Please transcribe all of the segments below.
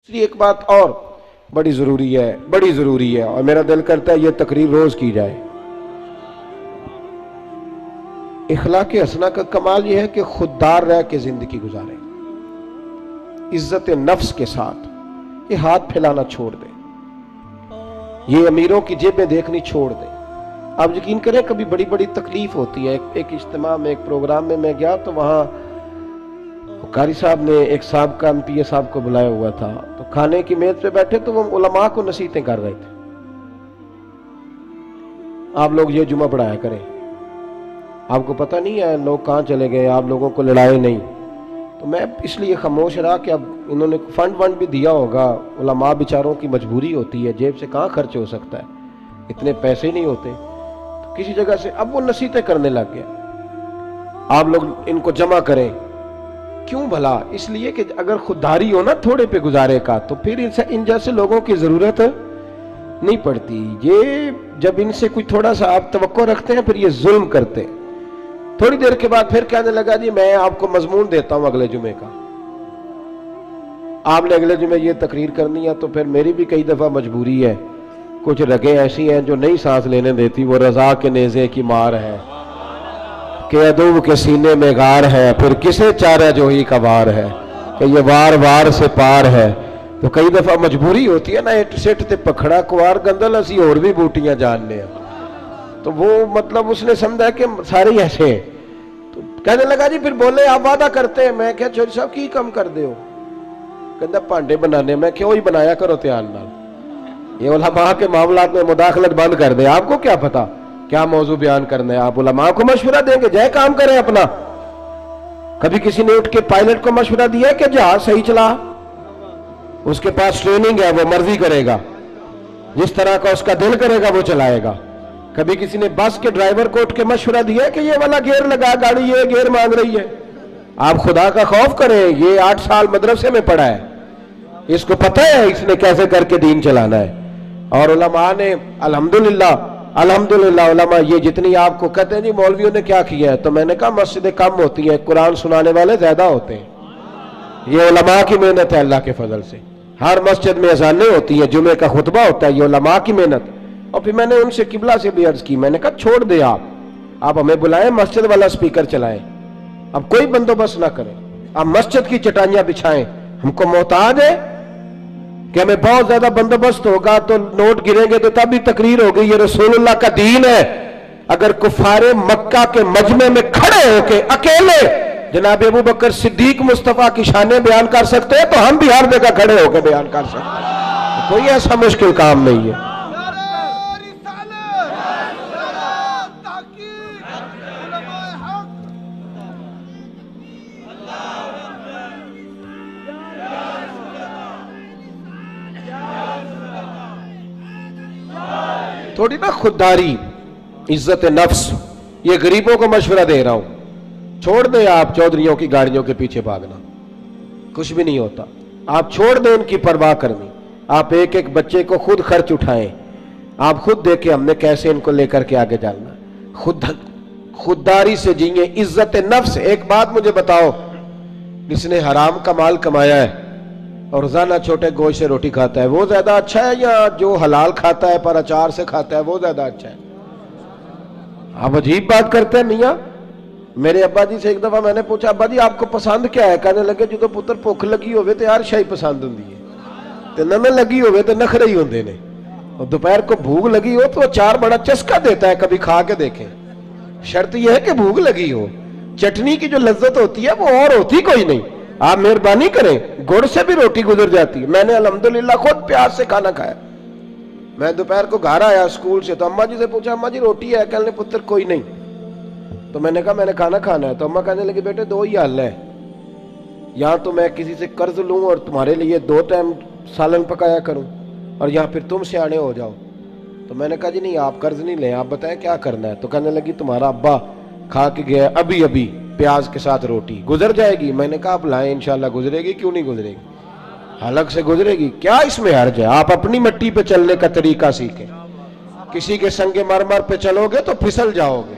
دوسری ایک بات اور بڑی ضروری ہے اور میرا دل کرتا ہے یہ تقریر روز کی جائے۔ اخلاق حسنہ کا کمال یہ ہے کہ خوددار رہ کے زندگی گزارے، عزت نفس کے ساتھ، یہ ہاتھ پھیلانا چھوڑ دے، یہ امیروں کی جیبیں دیکھنی چھوڑ دے۔ آپ یقین کریں کبھی بڑی بڑی تکلیف ہوتی ہے۔ ایک اجتماع میں، ایک پروگرام میں گیا تو وہاں قاری صاحب نے ایک سابقہ MP صاحب کو بلایا ہوا تھا، تو کھانے کی میز پہ بیٹھے تو وہ علماء کو نصیحتیں کر رہے تھے، آپ لوگ یہ جمعہ پڑھایا کریں، آپ کو پتہ نہیں ہے لوگ کہاں چلے گئے، آپ لوگوں کو لڑائے نہیں۔ تو میں اس لیے خاموش رہا کہ اب انہوں نے فنڈ بھی دیا ہوگا، علماء بیچاروں کی مجبوری ہوتی ہے، جیب سے کہاں خرچ ہو سکتا ہے، اتنے پیسے نہیں ہوتے، تو کسی جگہ سے اب وہ نصیحتیں کرنے لگ گیا، آپ لوگ ان کو جمع کریں۔ کیوں بھلا؟ اس لیے کہ اگر خودداری ہو نا تھوڑے پہ گزارے کا تو پھر ان جیسے لوگوں کی ضرورت نہیں پڑتی۔ یہ جب ان سے کوئی تھوڑا سا آپ توقع رکھتے ہیں پھر یہ ظلم کرتے ہیں۔ تھوڑی دیر کے بعد پھر کہنے لگا جی میں آپ کو مضمون دیتا ہوں اگلے جمعے کا، آپ نے اگلے جمعے یہ تقریر کرنی ہے، تو پھر میری بھی کئی دفعہ مجبوری ہے، کچھ رگیں ایسی ہیں جو نہیں سانس لینے دیتی، وہ رضا کے نیزے کی مار ہے کہ عدو کے سینے میں غار ہے، پھر کسے چارہ جو ہی کا وار ہے کہ یہ وار وار سے پار ہے۔ تو کئی دفعہ مجبوری ہوتی ہے نا، ایٹ سیٹ تے پکھڑا کوار گندل اسی اور بھی بوٹیاں جاننے ہیں، تو وہ مطلب اس نے سمجھا کہ سارے ایسے ہیں۔ تو کہنے لگا جی پھر بولے آپ وعدہ کرتے ہیں، میں کہا چوری صاحب کی کم کر دے ہو، کہندہ پانڈے بنانے، میں کہا وہی بنایا کرو تیان نال، یہ علماء کے معاملات میں مداخلت بند کر دے، آپ کو کیا پتا کیا موضوع بیان کرنا ہے، آپ علماء کو مشورہ دیں گے جائے کام کریں اپنا۔ کبھی کسی نے اٹھ کے پائلٹ کو مشورہ دیا ہے کہ جہاز صحیح چلا، اس کے پاس ٹریننگ ہے، وہ مرضی کرے گا، جس طرح کا اس کا دل کرے گا وہ چلائے گا۔ کبھی کسی نے بس کے ڈرائیور کو اٹھ کے مشورہ دیا ہے کہ یہ والا گیئر لگا، گاڑی یہ گیئر مانگ رہی ہے۔ آپ خدا کا خوف کریں، یہ 8 سال مدرسے میں پڑھا ہے، اس کو پتہ ہے اس نے کیسے کر کے دین چلانا ہے۔ اور علماء نے الحمدللہ علماء یہ جتنی آپ کو کہتے ہیں جی مولویوں نے کیا کیا ہے، تو میں نے کہا مسجدیں کم ہوتی ہیں، قرآن سنانے والے زیادہ ہوتے ہیں، یہ علماء کی محنت ہے اللہ کے فضل سے۔ ہر مسجد میں اذانیں ہوتی ہیں، جمعے کا خطبہ ہوتا ہے، یہ علماء کی محنت۔ اور پھر میں نے ان سے قبلہ سے بھی عرض کی، میں نے کہا چھوڑ دے آپ ہمیں بلائیں، مسجد والا سپیکر چلائیں، اب کوئی بندوبست نہ کریں، آپ مسجد کی چٹائیاں بچھائیں، ہم کو محتاج ہے کہ ہمیں بہت زیادہ بندوبست ہوگا تو نوٹ گریں گے تو تب بھی تقریر ہوگی، یہ رسول اللہ کا دین ہے۔ اگر کفار مکہ کے مجمع میں کھڑے ہو کے اکیلے جناب ابو بکر صدیق مصطفیٰ کی شانیں بیان کر سکتے ہیں تو ہم بھی ہر جگہ کھڑے ہو کے بیان کر سکتے ہیں، کوئی ایسا مشکل کام نہیں ہے۔ تھوڑی نا خودداری، عزت نفس، یہ غریبوں کو مشورہ دے رہا ہوں، چھوڑ دیں آپ چودھریوں کی گاڑیوں کے پیچھے بھاگنا، کچھ بھی نہیں ہوتا، آپ چھوڑ دیں ان کی پرواہ کرنی، آپ ایک ایک بچے کو خود خرچ اٹھائیں، آپ خود دیکھیں ہم نے کیسے ان کو لے کر کے آگے جانا، خودداری سے جیئیں، عزت نفس۔ ایک بات مجھے بتاؤ، جس نے حرام کا مال کمایا ہے اور روزانہ چھوٹے گوشت سے روٹی کھاتا ہے وہ زیادہ اچھا ہے یا جو حلال کھاتا ہے پر اچار سے کھاتا ہے وہ زیادہ اچھا ہے؟ آپ عجیب بات کرتے ہیں میاں۔ میرے ابا جی سے ایک دفعہ میں نے پوچھا ابا جی آپ کو پسند کیا ہے؟ کہنے لگے جو پتر بھوک لگی ہوئے تو ہر شے پسند ہوندی ہے، تے نہ لگی ہوئے تو نخرے ہی ہوندے نے، اور دوپہر کو بھوک لگی ہو تو اچار بڑا چسکا دیتا ہے، کبھی کھا کے دیکھیں، شرط یہ ہے کہ بھوک لگی ہو، چٹنی کی جو لذت ہوتی ہے وہ اور ہوتی کوئی نہیں۔ آپ مہربانی کریں، گڑ سے بھی روٹی گزر جاتی ہے، میں نے الحمدللہ خود پیاز سے کھانا کھایا۔ میں دوپہر کو گھر آیا اسکول سے تو اماں جی سے پوچھا اماں جی روٹی ہے؟ کہنے پتر کوئی نہیں، تو میں نے کہا میں نے کھانا کھانا ہے، تو اماں کہنے لگی بیٹے دو ہی حل ہے، یا تو میں کسی سے قرض لوں اور تمہارے لیے 2 ٹائم سالن پکایا کروں، اور یا پھر تم سیانے ہو جاؤ۔ تو میں نے کہا جی نہیں آپ قرض نہیں لیں، آپ بتائیں کیا کرنا ہے؟ تو کہنے لگی تمہارا ابا کھا کے گیا ابھی پیاز کے ساتھ روٹی، گزر جائے گی؟ میں نے کہا آپ لائیں انشاءاللہ گزرے گی، کیوں نہیں گزرے گی، حلق سے گزرے گی، کیا اس میں حرج ہے؟ آپ اپنی مٹی پہ چلنے کا طریقہ سیکھیں، کسی کے سنگ مرمر پہ چلو گے تو پھسل جاؤ گے۔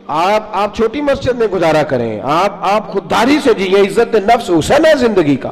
آپ چھوٹی مسجد میں گزارا کریں، آپ خودداری سے جیئیں، عزت نفس حسن ہے زندگی کا،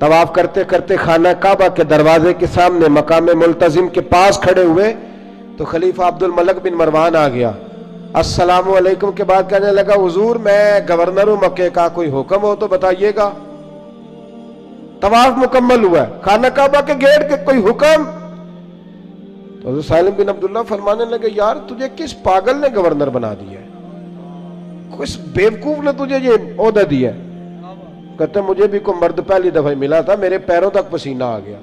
طواف کرتے کرتے خانہ کعبہ کے دروازے کے سامنے مقام ملتزم کے پاس کھڑے ہوئے تو خلیفہ عبد الملک بن مروان آ گیا. السلام علیکم کے بعد کہنے لگا حضور میں گورنر ہوں مکے کا, کوئی حکم ہو تو بتائیے گا. طواف مکمل ہوا ہے, خانہ کعبہ کے گیٹ کے کوئی حکم؟ تو حضرت سالم بن عبداللہ فرمانے لگے یار تجھے کس پاگل نے گورنر بنا دیا ہے, کس بیوقوف نے تجھے یہ عہدہ دیا ہے؟ کہتے مجھے بھی کوئی مرد پہلی دفعہ ملا تھا, میرے پیروں تک پسینہ آ گیا,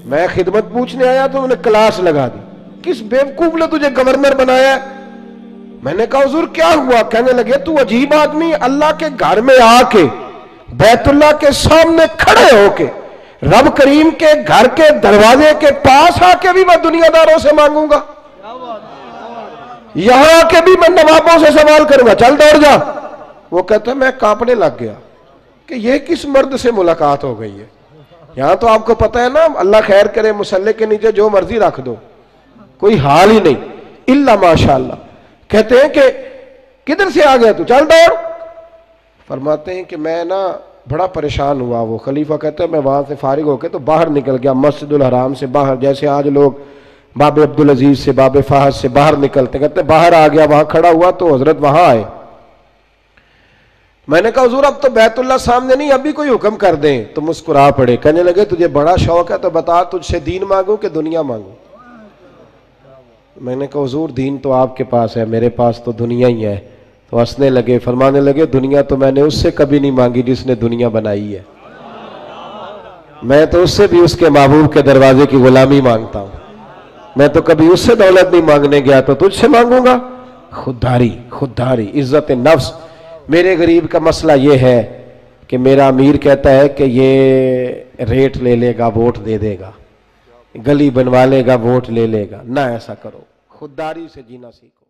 میں خدمت پوچھنے آیا تو انہیں کلاس لگا دی, کس بیوقوف نے تجھے گورنر بنایا ہے؟ میں نے کہا حضور کیا ہوا؟ کہنے لگے تو عجیب آدمی, اللہ کے گھر میں آ کے بیت اللہ کے سامنے کھڑے ہو کے رب کریم کے گھر کے دروازے کے پاس آ کے بھی میں دنیا داروں سے مانگوں گا, یہاں آ کے بھی میں نوابوں سے سوال کروں گا, چل دوڑ جا. وہ کہتا ہے میں کانپنے لگ گیا کہ یہ کس مرد سے ملاقات ہو گئی ہے. یہاں تو آپ کو پتہ ہے نا, اللہ خیر کرے, مسلح کے نیچے جو مرضی رکھ دو, کوئی حال ہی نہیں الا ماشاءاللہ. کہتے ہیں کہ کدھر سے آ گیا تو, چل دوڑ. فرماتے ہیں کہ میں نا بڑا پریشان ہوا. وہ خلیفہ کہتا ہے میں وہاں سے فارغ ہو کے تو باہر نکل گیا, مسجد الحرام سے باہر, جیسے آج لوگ باب عبدالعزیز سے باب فہد سے باہر نکلتے. کہتے ہیں باہر آ گیا, وہاں کھڑا ہوا تو حضرت وہاں آئے. میں نے کہا حضور اب تو بیت اللہ سامنے نہیں, ابھی کوئی حکم کر دیں. تو مسکرا پڑے, کہنے لگے تجھے بڑا شوق ہے تو بتا تجھ سے دین مانگوں کہ دنیا مانگوں؟ میں نے کہا حضور دین تو آپ کے پاس ہے, میرے پاس تو دنیا ہی ہے. تو ہنسنے لگے, فرمانے لگے دنیا تو میں نے اس سے کبھی نہیں مانگی جس نے دنیا بنائی ہے, میں تو اس سے بھی اس کے محبوب کے دروازے کی غلامی مانگتا ہوں. میں تو کبھی اس سے دولت نہیں مانگنے گیا تو تجھ سے مانگوں گا؟ خودداری, خودداری, عزت نفس. میرے غریب کا مسئلہ یہ ہے کہ میرا امیر کہتا ہے کہ یہ ریٹ لے لے گا ووٹ دے دے گا, گلی بنوا لے گا ووٹ لے لے گا. نہ ایسا کرو, خودداری سے جینا سیکھو.